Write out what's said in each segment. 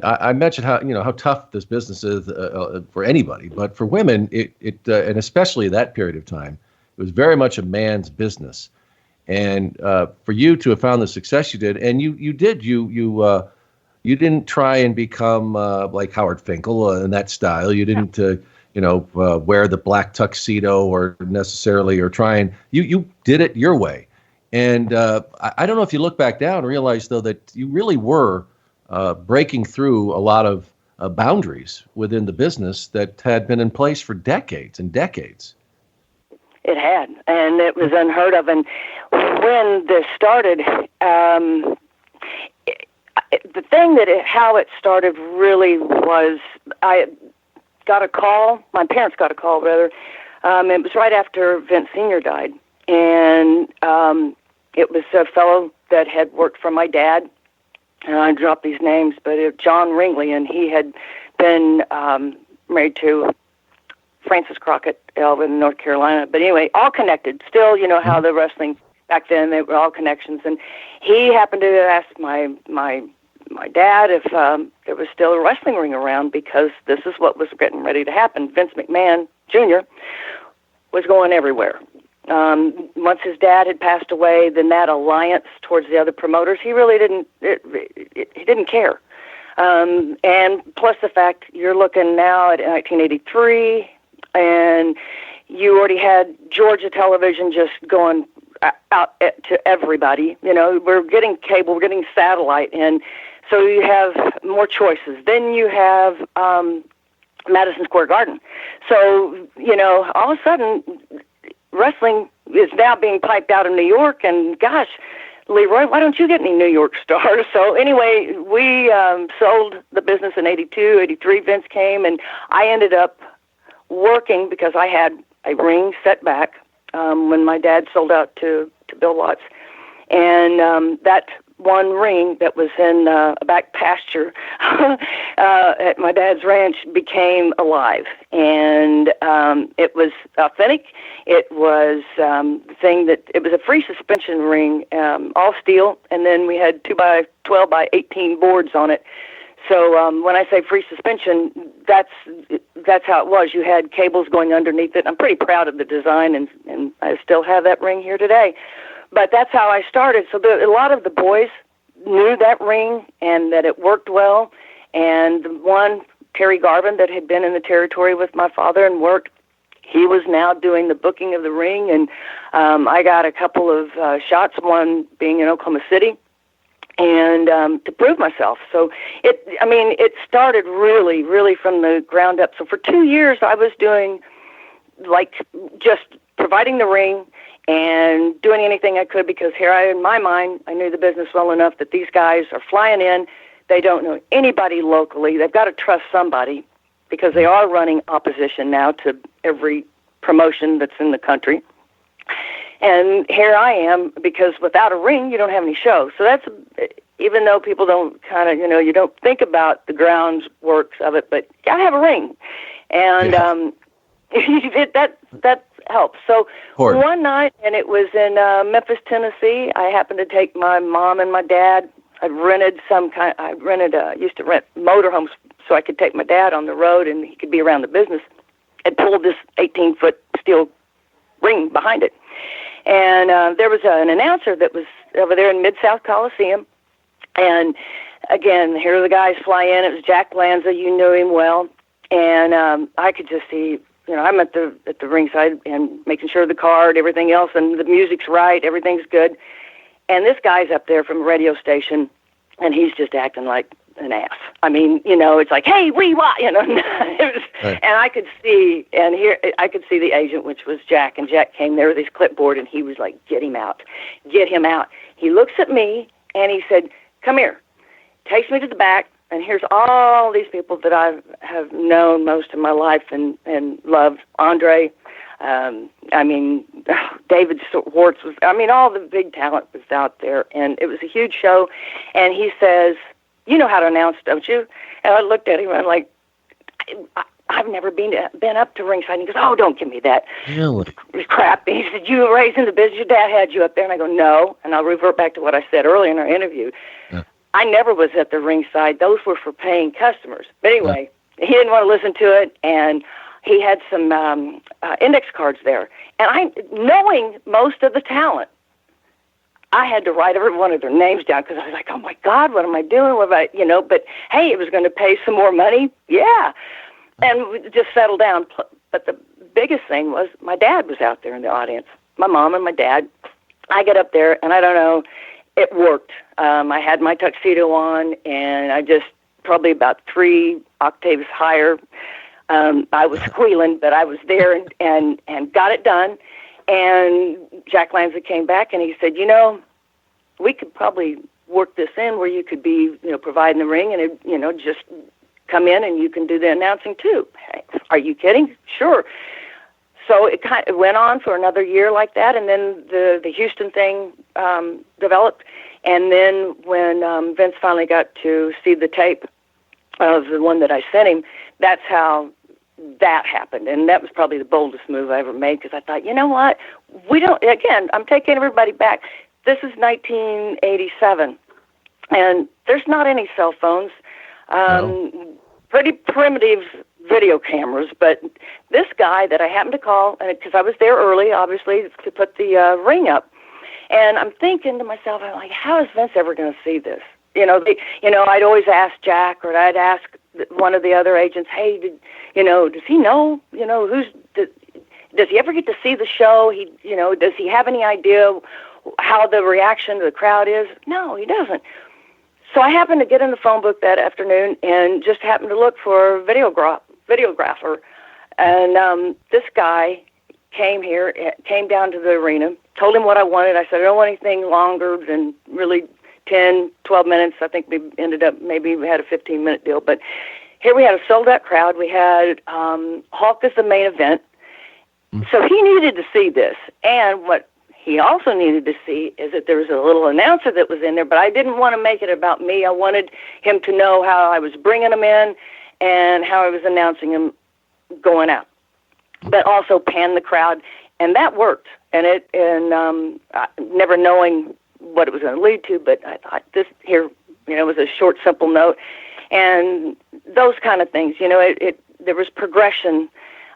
I mentioned how tough this business is for anybody, but for women, and especially that period of time, it was very much a man's business. And for you to have found the success you did, and you didn't try and become like Howard Finkel in that style. You didn't wear the black tuxedo or try and you did it your way. And I don't know if you look back now and realize, though, that you really were breaking through a lot of boundaries within the business that had been in place for decades and decades. It had, and it was unheard of. And when this started, the thing how it started really was I got a call. My parents got a call, rather. It was right after Vince Sr. died, and it was a fellow that had worked for my dad. And I dropped these names, but John Ringley, and he had been married to Francis Crockett in North Carolina. But anyway, all connected. Still, you know how the wrestling back then, they were all connections. And he happened to ask my dad if there was still a wrestling ring around, because this is what was getting ready to happen. Vince McMahon Jr. was going everywhere. Once his dad had passed away, then that alliance towards the other promoters, he really didn't care. And plus the fact you're looking now at 1983, and you already had Georgia Television just going out to everybody. You know, we're getting cable, we're getting satellite, and so you have more choices. Then you have Madison Square Garden. So, you know, all of a sudden, wrestling is now being piped out of New York, and gosh, Leroy, why don't you get any New York stars? So anyway, we sold the business in 82, 83. Vince came, and I ended up working because I had a ring set back when my dad sold out to Bill Watts. And that one ring that was in a back pasture at my dad's ranch became alive. And it was authentic. It was it was a free suspension ring, all steel, and then we had 2x12 by 18 boards on it. So when I say free suspension, that's how it was. You had cables going underneath it. I'm pretty proud of the design, and I still have that ring here today. But that's how I started. So a lot of the boys knew that ring and that it worked well. And the one, Terry Garvin, that had been in the territory with my father and worked, he was now doing the booking of the ring. And I got a couple of shots, one being in Oklahoma City, and to prove myself. So it started really, really from the ground up. So for 2 years, I was doing just providing the ring and doing anything I could, because in my mind, I knew the business well enough that these guys are flying in. They don't know anybody locally. They've got to trust somebody, because they are running opposition now to every promotion that's in the country. And here I am, because without a ring, you don't have any show. So that's, even though people don't you don't think about the groundworks of it, but I have a ring. And that helps. So one night, and it was in Memphis, Tennessee, I happened to take my mom and my dad. I used to rent motorhomes so I could take my dad on the road and he could be around the business. I pulled this 18-foot steel ring behind it. And there was an announcer that was over there in Mid-South Coliseum. And again, here the guys fly in. It was Jack Lanza. You knew him well. And I could just see, I'm at the ringside and making sure the card, everything else, and the music's right, everything's good. And this guy's up there from a radio station, and he's just acting like an ass. I mean, it's like, hey, what? It was, right. And I could see, I could see the agent, which was Jack, and Jack came there with his clipboard, and he was like, get him out. He looks at me, and he said, come here. Takes me to the back, and here's all these people that I have known most of my life and loved. Andre, David Schwartz was, all the big talent was out there, and it was a huge show. And he says, you know how to announce, don't you? And I looked at him, and I'm like, I've never been up to ringside. And he goes, oh, don't give me that. Really? Crap. And he said, you were raised in the business, your dad had you up there. And I go, no. And I'll revert back to what I said earlier in our interview. Yeah. I never was at the ringside. Those were for paying customers. But anyway, he didn't want to listen to it, and he had some index cards there. And knowing most of the talent, I had to write every one of their names down because I was like, oh, my God, what am I doing? What about, but hey, it was going to pay some more money. Yeah. And we just settled down. But the biggest thing was my dad was out there in the audience, my mom and my dad. I get up there, and I don't know, it worked. I had my tuxedo on, and I just probably about 3 octaves higher. I was squealing, but I was there and got it done. And Jack Lanza came back, and he said, we could probably work this in where you could be, providing the ring, and, it, just come in and you can do the announcing too. Hey, are you kidding? Sure. So it kind of went on for another year like that, and then the Houston thing developed. And then when Vince finally got to see the tape of the one that I sent him, that's how that happened. And that was probably the boldest move I ever made, because I thought, you know what? Again, I'm taking everybody back. This is 1987, and there's not any cell phones. No. Pretty primitive video cameras, but this guy that I happened to call, because I was there early, obviously, to put the ring up, and I'm thinking to myself, I'm like, how is Vince ever going to see this? I'd always ask Jack, or I'd ask one of the other agents, hey, does he know, does he ever get to see the show? Does he have any idea how the reaction to the crowd is? No, he doesn't. So I happened to get in the phone book that afternoon and just happened to look for a videographer. And this guy came down to the arena, told him what I wanted. I said, I don't want anything longer than really 10, 12 minutes. I think we ended up, maybe we had a 15-minute deal. But here we had a sold-out crowd. We had Hulk as the main event. So he needed to see this. And what he also needed to see is that there was a little announcer that was in there, but I didn't want to make it about me. I wanted him to know how I was bringing him in and how I was announcing him going out, but also pan the crowd. And that worked. And never knowing what it was going to lead to, but I thought this here, was a short, simple note. And those kind of things, there was progression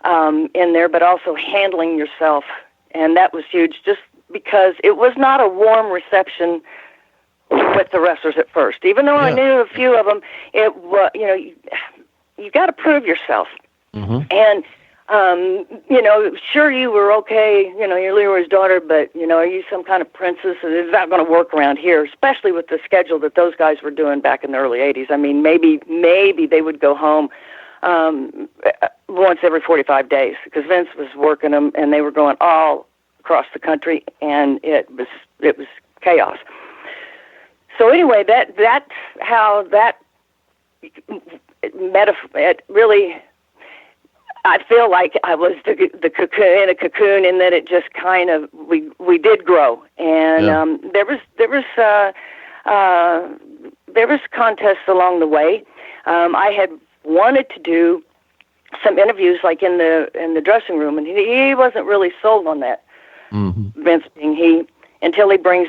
in there, but also handling yourself. And that was huge, just because it was not a warm reception with the wrestlers at first. Even though I knew a few of them, it was, you got to prove yourself. Mm-hmm. And, sure, you were okay, you're Leroy's daughter, but, are you some kind of princess? It's not going to work around here, especially with the schedule that those guys were doing back in the early 80s. I mean, maybe they would go home once every 45 days, because Vince was working them, and they were going all across the country, and it was chaos. So anyway, that's how that it really, I feel like I was the cocoon in a cocoon, in that it just kind of we did grow, and there was contests along the way. I had wanted to do some interviews, like in the dressing room, and he wasn't really sold on that. Mm-hmm. Vince being he, until he brings,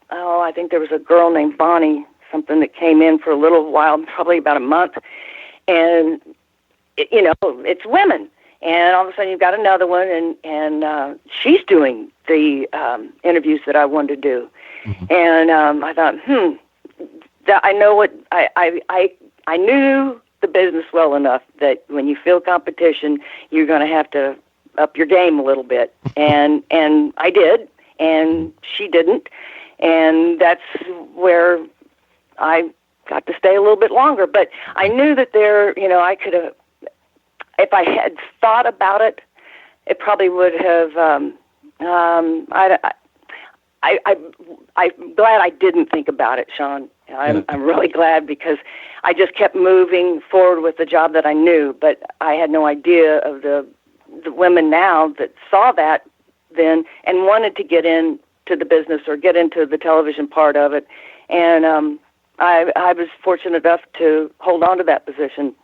I think there was a girl named Bonnie, something that came in for a little while, probably about a month, and it's women, and all of a sudden you've got another one, and she's doing the interviews that I wanted to do, mm-hmm. And I thought, I know what I knew the business well enough that when you feel competition, you're going to have to up your game a little bit, and I did, and she didn't, and that's where I got to stay a little bit longer. But I knew that I could have, if I had thought about it, it probably would have. I'm glad I didn't think about it, Sean. I'm really glad, because I just kept moving forward with the job that I knew, but I had no idea of the women now that saw that then and wanted to get into the business or get into the television part of it. And I was fortunate enough to hold on to that position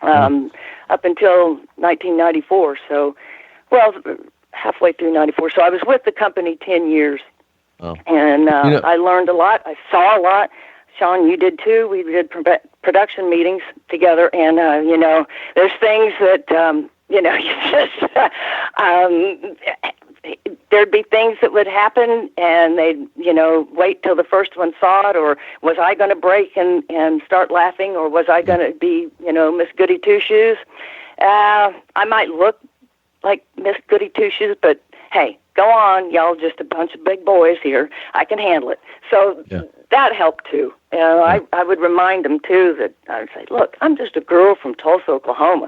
up until 1994. So, halfway through 94. So I was with the company 10 years. Oh. And I learned a lot. I saw a lot. Sean, you did too. We did production meetings together, and there's things that you just there'd be things that would happen, and they'd wait till the first one saw it, or was I going to break and start laughing, or was I going to be Miss Goody Two Shoes? I might look like Miss Goody Two Shoes, but hey, go on, y'all, just a bunch of big boys here. I can handle it. So that helped too. I would remind them too that I would say, look, I'm just a girl from Tulsa, Oklahoma.